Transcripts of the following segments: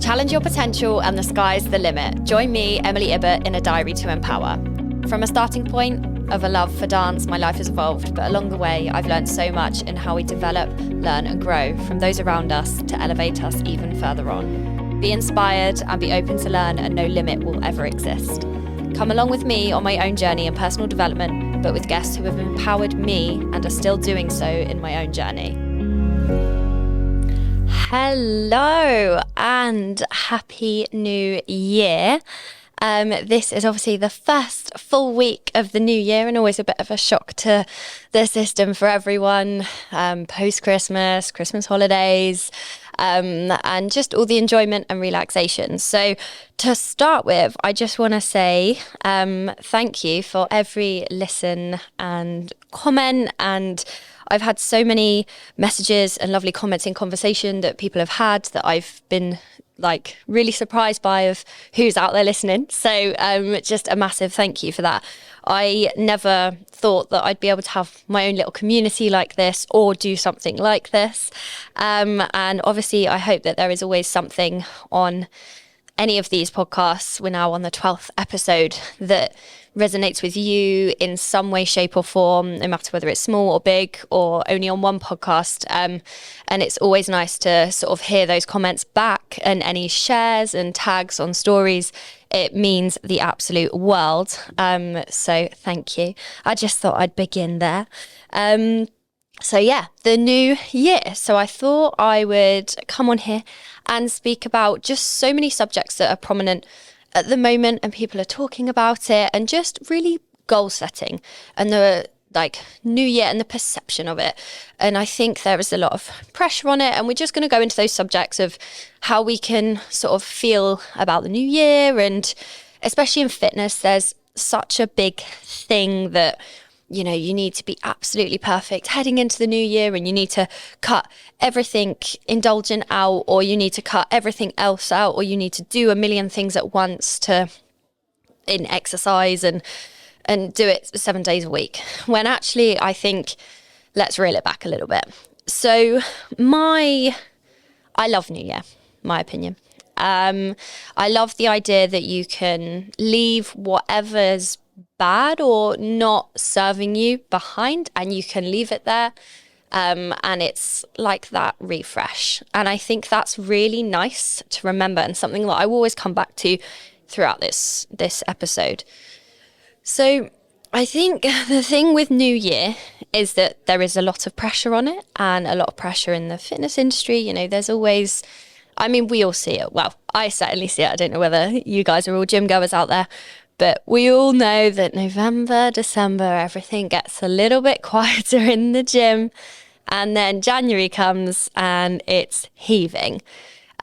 Challenge your potential and the sky's the limit. Join me, Emily Ibbott, in A Diary to Empower. From a starting point of a love for dance, my life has evolved, but along the way, I've learned so much in how we develop, learn and grow from those around us to elevate us even further on. Be inspired and be open to learn, and no limit will ever exist. Come along with me on my own journey in personal development, but with guests who have empowered me and are still doing so in my own journey. Hello and happy new year. This is obviously the first full week of the new year, and always a bit of a shock to the system for everyone, post-Christmas, Christmas holidays, and just all the enjoyment and relaxation. So to start with, I just want to say thank you for every listen and comment, and I've had so many messages and lovely comments in conversation that people have had that I've been like really surprised by of who's out there listening. So just a massive thank you for that. I never thought that I'd be able to have my own little community like this or do something like this. And obviously I hope that there is always something on any of these podcasts. We're now on the 12th episode that resonates with you in some way, shape or form, no matter whether it's small or big or only on one podcast. And it's always nice to sort of hear those comments back, and any shares and tags on stories. It means the absolute world. So thank you. I just thought I'd begin there. So yeah, the new year. So I thought I would come on here and speak about just so many subjects that are prominent at the moment, and people are talking about it, and just really goal setting and the new year and the perception of it. And I think there is a lot of pressure on it, and we're just going to go into those subjects of how we can sort of feel about the new year. And especially in fitness, there's such a big thing that, you know, you need to be absolutely perfect heading into the new year, and you need to cut everything indulgent out, or you need to cut everything else out, or you need to do a million things at once in exercise and do it 7 days a week. When actually, I think, let's reel it back a little bit. So I love New Year, my opinion. I love the idea that you can leave whatever's bad or not serving you behind, and you can leave it there, and it's like that refresh. And I think that's really nice to remember, and something that I will always come back to throughout this episode. So I think the thing with New Year is that there is a lot of pressure on it, and a lot of pressure in the fitness industry. You know, there's always, I mean, we all see it. Well, I certainly see it. I don't know whether you guys are all gym goers out there, but we all know that November, December, everything gets a little bit quieter in the gym. And then January comes and it's heaving.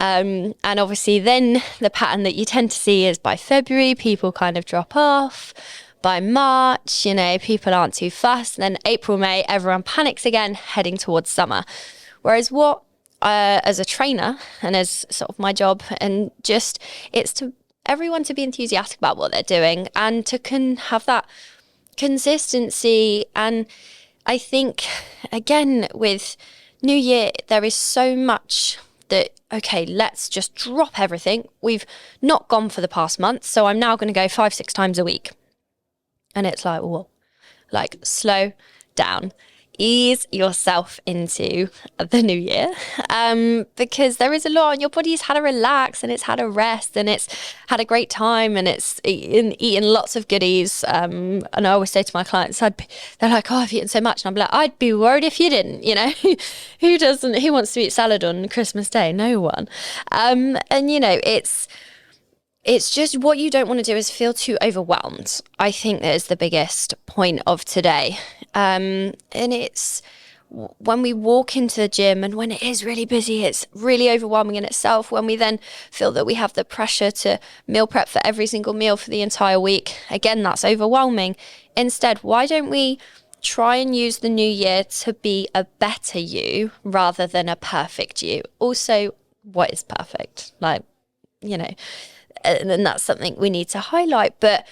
And obviously then the pattern that you tend to see is by February, people kind of drop off. By March, you know, people aren't too fussed. And then April, May, everyone panics again, heading towards summer. Whereas what, as a trainer and as sort of my job, and just it's to everyone to be enthusiastic about what they're doing, and to have that consistency. And I think, again, with New Year, there is so much that, okay, let's just drop everything. We've not gone for the past month, so I'm now going to go 5-6 times a week. And it's like, whoa, like slow down. Ease yourself into the new year, because there is a lot, and your body's had a relax, and it's had a rest, and it's had a great time, and it's eaten lots of goodies. And I always say to my clients, they're like, oh, I've eaten so much. And I'm like, I'd be worried if you didn't, you know. Who wants to eat salad on Christmas Day? No one. And, you know, it's just what you don't want to do is feel too overwhelmed. I think that is the biggest point of today. And it's when we walk into the gym, and when it is really busy, it's really overwhelming in itself. When we then feel that we have the pressure to meal prep for every single meal for the entire week, again, that's overwhelming. Instead, why don't we try and use the new year to be a better you rather than a perfect you? Also, what is perfect? Like, you know, and that's something we need to highlight. But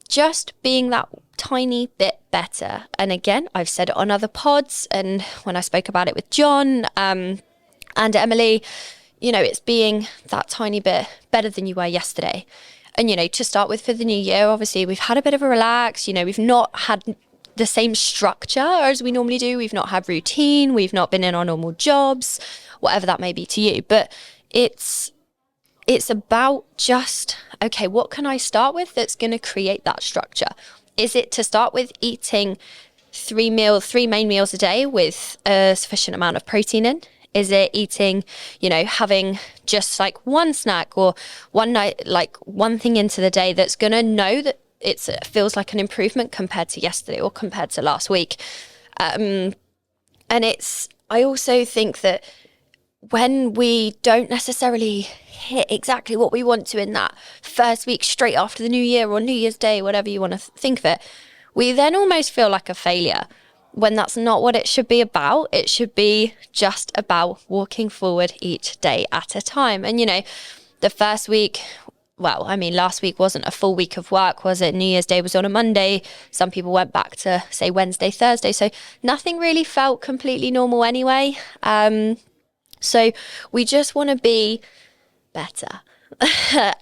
just being that tiny bit better. And again, I've said it on other pods and when I spoke about it with John and Emily, it's being that tiny bit better than you were yesterday. And, to start with for the new year, obviously we've had a bit of a relax, we've not had the same structure as we normally do. We've not had routine. We've not been in our normal jobs, whatever that may be to you. But it's about just, okay, what can I start with that's going to create that structure? Is it to start with eating three main meals a day with a sufficient amount of protein in? Is it eating, having just like one snack or one night, like one thing into the day that's going to know that it feels like an improvement compared to yesterday or compared to last week? I also think that when we don't necessarily hit exactly what we want to in that first week straight after the new year or New Year's Day, whatever you want to think of it, we then almost feel like a failure when that's not what it should be about. It should be just about walking forward each day at a time. And, the first week, last week wasn't a full week of work, was it? New Year's Day was on a Monday. Some people went back to, say, Wednesday, Thursday. So nothing really felt completely normal anyway. So we just want to be better.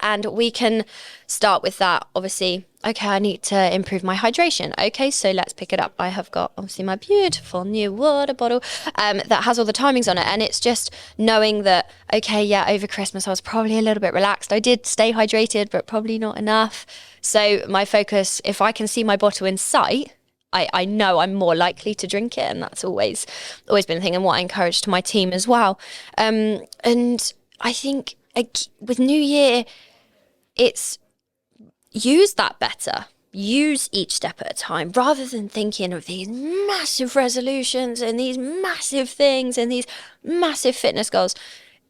And we can start with that. Obviously, okay, I need to improve my hydration. Okay, so let's pick it up. I have got obviously my beautiful new water bottle that has all the timings on it. And it's just knowing that, okay, yeah, over Christmas, I was probably a little bit relaxed. I did stay hydrated, but probably not enough. So my focus, if I can see my bottle in sight, I know I'm more likely to drink it. And that's always been a thing and what I encourage to my team as well. And I think with New Year, it's use that better. Use each step at a time rather than thinking of these massive resolutions and these massive things and these massive fitness goals.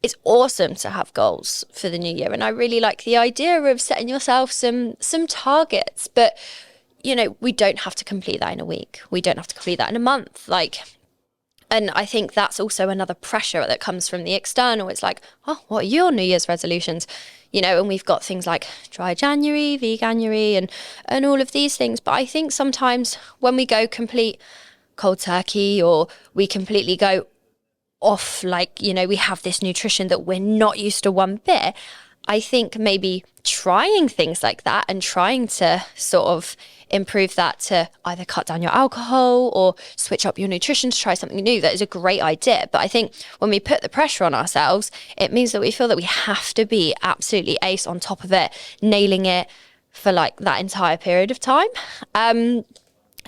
It's awesome to have goals for the new year. And I really like the idea of setting yourself some targets, but we don't have to complete that in a week. We don't have to complete that in a month. And I think that's also another pressure that comes from the external. It's like, oh, what are your New Year's resolutions? And we've got things like Dry January, Veganuary, and all of these things. But I think sometimes when we go complete cold turkey or we completely go off, we have this nutrition that we're not used to one bit, I think maybe trying things like that and trying to sort of improve that to either cut down your alcohol or switch up your nutrition to try something new, that is a great idea. But I think when we put the pressure on ourselves, it means that we feel that we have to be absolutely ace on top of it, nailing it for that entire period of time. And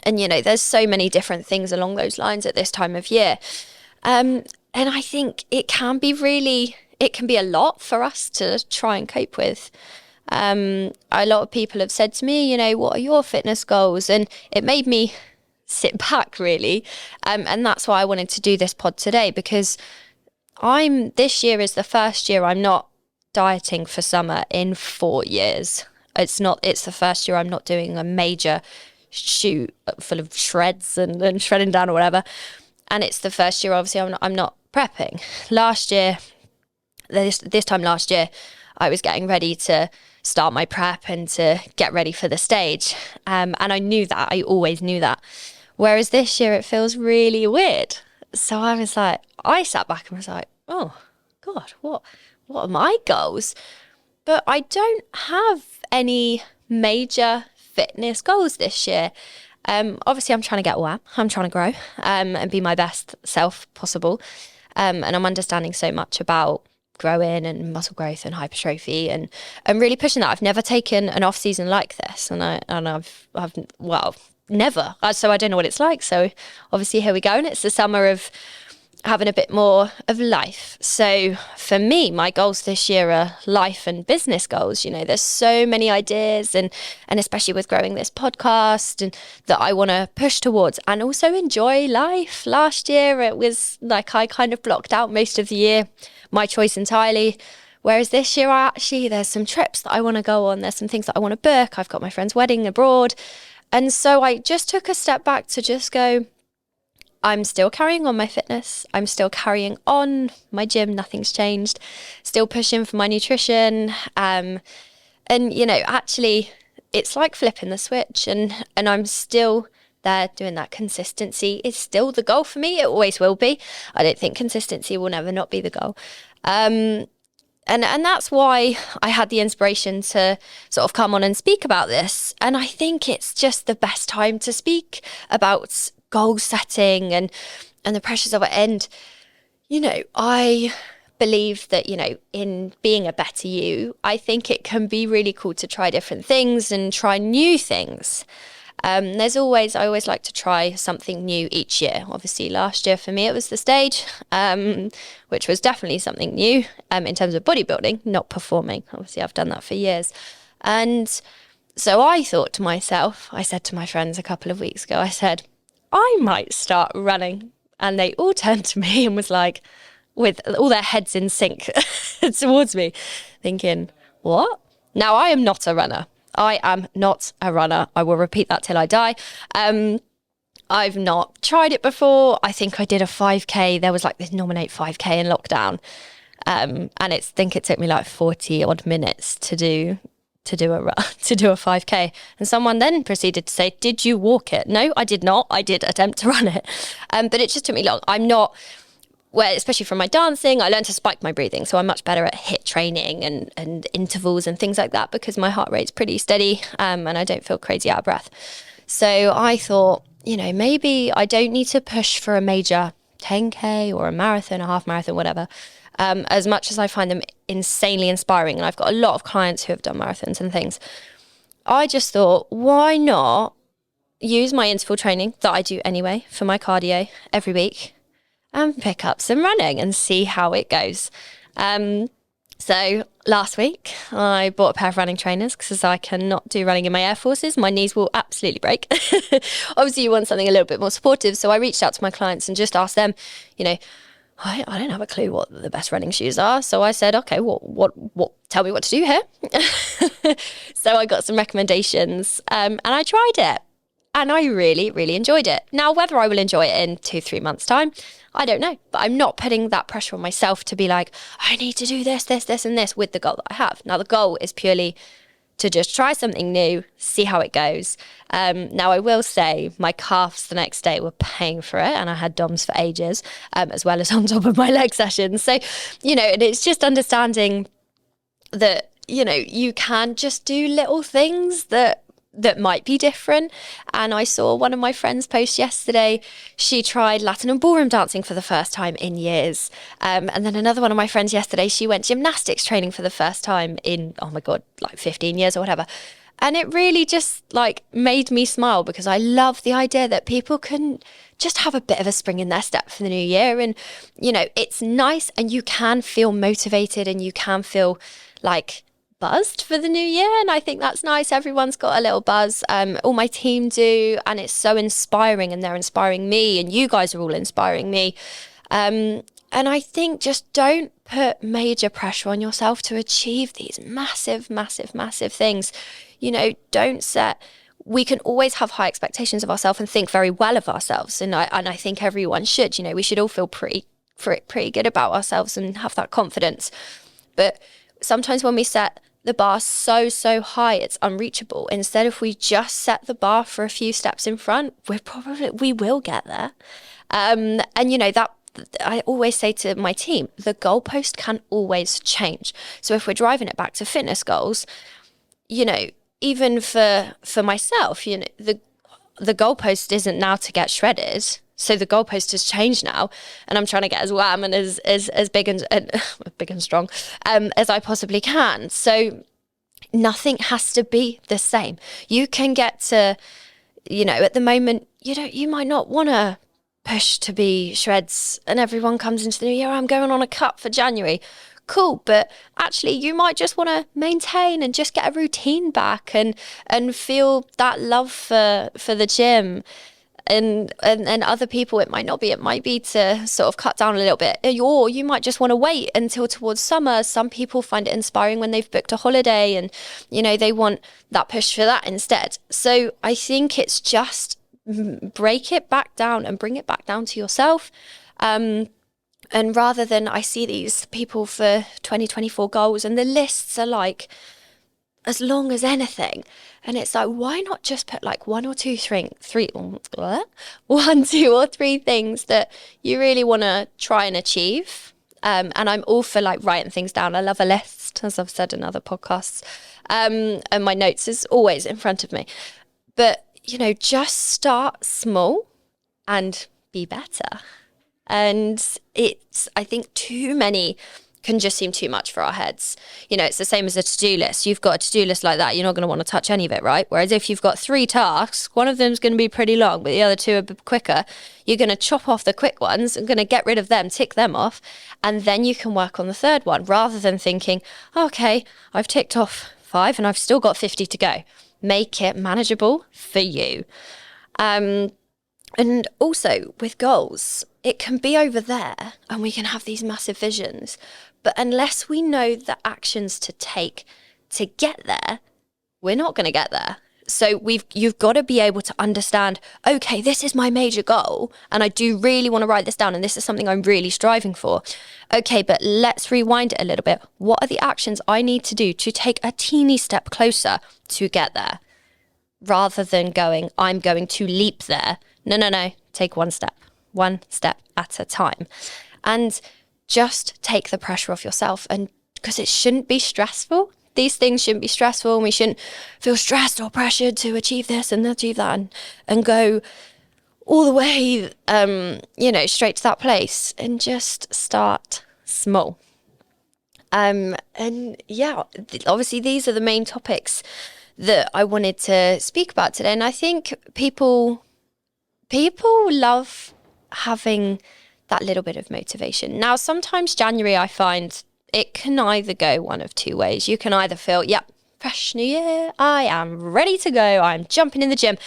there's so many different things along those lines at this time of year. And I think it can be a lot for us to try and cope with. A lot of people have said to me, what are your fitness goals? And it made me sit back really. And that's why I wanted to do this pod today, because this year is the first year I'm not dieting for summer in 4 years. It's the first year I'm not doing a major shoot full of shreds and shredding down or whatever. And it's the first year, obviously, I'm not prepping. This time last year, I was getting ready to start my prep and to get ready for the stage. And I knew that. I always knew that. Whereas this year, it feels really weird. So I sat back and was like, oh, God, what are my goals? But I don't have any major fitness goals this year. Obviously, I'm trying to get well. I'm trying to grow and be my best self possible. And I'm understanding so much about growing and muscle growth and hypertrophy and really pushing that. I've never taken an off season like this, and I've never. So I don't know what it's like. So obviously here we go, and it's the summer of having a bit more of life. So for me, my goals this year are life and business goals. There's so many ideas and especially with growing this podcast and that I want to push towards and also enjoy life. Last year, it was like I kind of blocked out most of the year, my choice entirely. Whereas this year, there's some trips that I want to go on. There's some things that I want to book. I've got my friend's wedding abroad. And so I just took a step back to just go, I'm still carrying on my fitness. I'm still carrying on my gym. Nothing's changed. Still pushing for my nutrition. And, actually, it's like flipping the switch, and I'm still there doing that. Consistency is still the goal for me. It always will be. I don't think consistency will never not be the goal. And that's why I had the inspiration to sort of come on and speak about this. And I think it's just the best time to speak about goal setting and the pressures of it. And, I believe that, in being a better you, I think it can be really cool to try different things and try new things. I always like to try something new each year. Obviously, last year for me, it was the stage, which was definitely something new in terms of bodybuilding, not performing. Obviously, I've done that for years. And so I thought to myself, I said to my friends a couple of weeks ago, I said, I might start running. And they all turned to me and was like, with all their heads in sync towards me, thinking, what? Now, I am not a runner. I am not a runner. I will repeat that till I die. I've not tried it before. I think I did a 5K. There was like this Nominate 5K in lockdown. And I think it took me like 40 odd minutes to do a 5K. And someone then proceeded to say, did you walk it? No, I did not. I did attempt to run it. But it just took me long. I'm not, where, especially from my dancing, I learned to spike my breathing. So I'm much better at HIIT training and intervals and things like that, because my heart rate's pretty steady and I don't feel crazy out of breath. So I thought, maybe I don't need to push for a major 10K or a marathon, a half marathon, whatever. As much as I find them insanely inspiring, and I've got a lot of clients who have done marathons and things, I just thought, why not use my interval training that I do anyway for my cardio every week and pick up some running and see how it goes. So last week I bought a pair of running trainers because I cannot do running in my Air Forces. My knees will absolutely break. Obviously you want something a little bit more supportive. So I reached out to my clients and just asked them, I don't have a clue what the best running shoes are. So I said, okay, what, tell me what to do here. So I got some recommendations and I tried it. And I really, really enjoyed it. Now, whether I will enjoy it in 2-3 months' time, I don't know. But I'm not putting that pressure on myself to be like, I need to do this, and this with the goal that I have. Now, the goal is purely to just try something new, see how it goes. Now, I will say my calves the next day were paying for it, and I had DOMs for ages, as well as on top of my leg sessions. So, and it's just understanding that, you can just do little things that might be different. And I saw one of my friends post yesterday, she tried Latin and ballroom dancing for the first time in years. And then another one of my friends yesterday, she went gymnastics training for the first time in, oh my God, like 15 years or whatever. And it really just made me smile, because I love the idea that people can just have a bit of a spring in their step for the new year. And, it's nice, and you can feel motivated and you can feel buzzed for the new year, and I think that's nice. Everyone's got a little buzz. All my team do, and it's so inspiring, and they're inspiring me, and you guys are all inspiring me. And I think just don't put major pressure on yourself to achieve these massive, massive, massive things. Don't set. We can always have high expectations of ourselves and think very well of ourselves, and I think everyone should. We should all feel pretty good about ourselves and have that confidence. But sometimes when we set the bar so high, it's unreachable. Instead, if we just set the bar for a few steps in front, we will get there. And that I always say to my team, the goalpost can always change. So if we're driving it back to fitness goals, even for myself, the goalpost isn't now to get shredded. So the goalpost has changed now, and I'm trying to get as wham and as big and big and strong as I possibly can. So nothing has to be the same. You can get to, at the moment, you might not want to push to be shreds, and everyone comes into the new year, I'm going on a cut for January. Cool, but actually you might just want to maintain and just get a routine back and feel that love for the gym. And other people, it might be to sort of cut down a little bit, or you might just want to wait until towards summer. Some people find it inspiring when they've booked a holiday and they want that push for that instead. So I think it's just break it back down and bring it back down to yourself. And rather than, I see these people for 2024 goals and the lists are as long as anything. And it's like, why not just put like one, two, or three things that you really want to try and achieve. And I'm all for like writing things down. I love a list, as I've said in other podcasts. And my notes is always in front of me. But, just start small and be better. And I think too many can just seem too much for our heads. It's the same as a to-do list. You've got a to-do list like that, you're not going to want to touch any of it, right? Whereas if you've got 3 tasks, one of them's going to be pretty long, but the other 2 are a bit quicker. You're going to chop off the quick ones and going to get rid of them, tick them off, and then you can work on the third one rather than thinking, okay, I've ticked off 5 and I've still got 50 to go. Make it manageable for you. And also with goals, it can be over there and we can have these massive visions. But unless we know the actions to take to get there, we're not going to get there. So you've got to be able to understand, okay, this is my major goal and I do really want to write this down and this is something I'm really striving for. Okay, but let's rewind it a little bit. What are the actions I need to do to take a teeny step closer to get there? Rather than going, I'm going to leap there. No. Take one step at a time. And just take the pressure off yourself. And because it shouldn't be stressful. These things shouldn't be stressful and we shouldn't feel stressed or pressured to achieve this and achieve that and go all the way, straight to that place, and just start small. Obviously these are the main topics that I wanted to speak about today. And I think people love having that little bit of motivation. Now, sometimes January, I find it can either go one of 2 ways. You can either feel, fresh new year, I am ready to go, I'm jumping in the gym.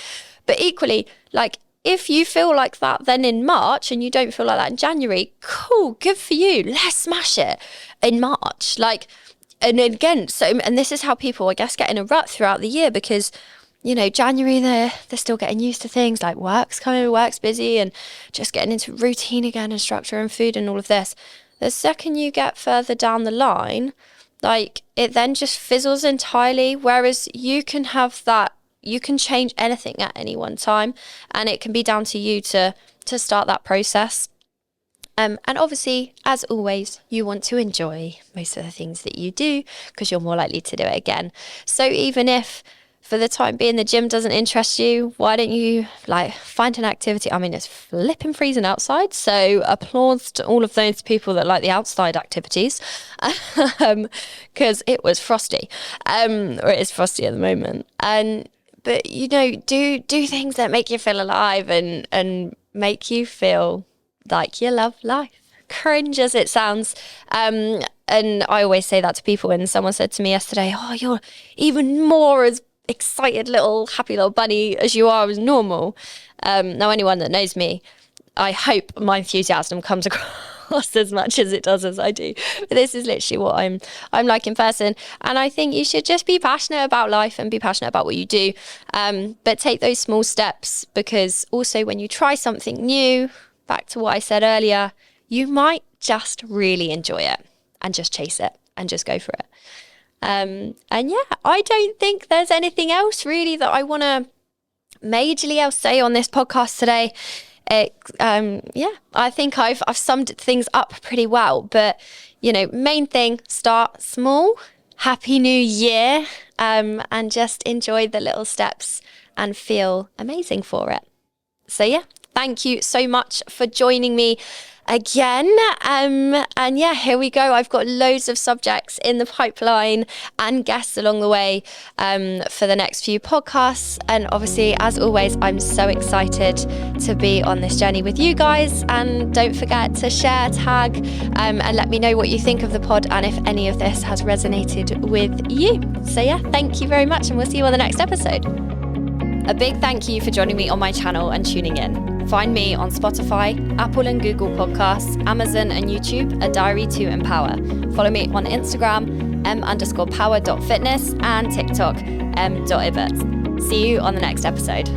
But equally, like, if you feel like that then in March and you don't feel like that in January, cool, good for you. Let's smash it in March. And again, and this is how people, I guess, get in a rut throughout the year because, January, they're still getting used to things like work's busy and just getting into routine again and structure and food and all of this. The second you get further down the line, it then just fizzles entirely. Whereas you can have that, you can change anything at any one time and it can be down to you to start that process. And obviously, as always, you want to enjoy most of the things that you do because you're more likely to do it again. So even if for the time being the gym doesn't interest you, why don't you find an activity? I mean, it's flipping freezing outside, so applause to all of those people that like the outside activities because it was frosty, or it is frosty at the moment. But do things that make you feel alive and make you feel like you love life. Cringe as it sounds. And I always say that to people when someone said to me yesterday, oh, you're even more as excited little happy little bunny as you are as normal. Now anyone that knows me, I hope my enthusiasm comes across as much as it does as I do. But this is literally what I'm like in person. And I think you should just be passionate about life and be passionate about what you do. But take those small steps because also when you try something new, back to what I said earlier, you might just really enjoy it and just chase it and just go for it. I don't think there's anything else really that I want to majorly else say on this podcast today. I think I've summed things up pretty well, but main thing, start small, happy new year, and just enjoy the little steps and feel amazing for it. So thank you so much for joining me again. Here we go. I've got loads of subjects in the pipeline and guests along the way for the next few podcasts. And obviously, as always, I'm so excited to be on this journey with you guys. And don't forget to share, tag, and let me know what you think of the pod and if any of this has resonated with you. So thank you very much, and we'll see you on the next episode. A big thank you for joining me on my channel and tuning in. Find me on Spotify, Apple and Google Podcasts, Amazon and YouTube at Diary to Empower. Follow me on Instagram, m_power.fitness and TikTok, m.ibert. See you on the next episode.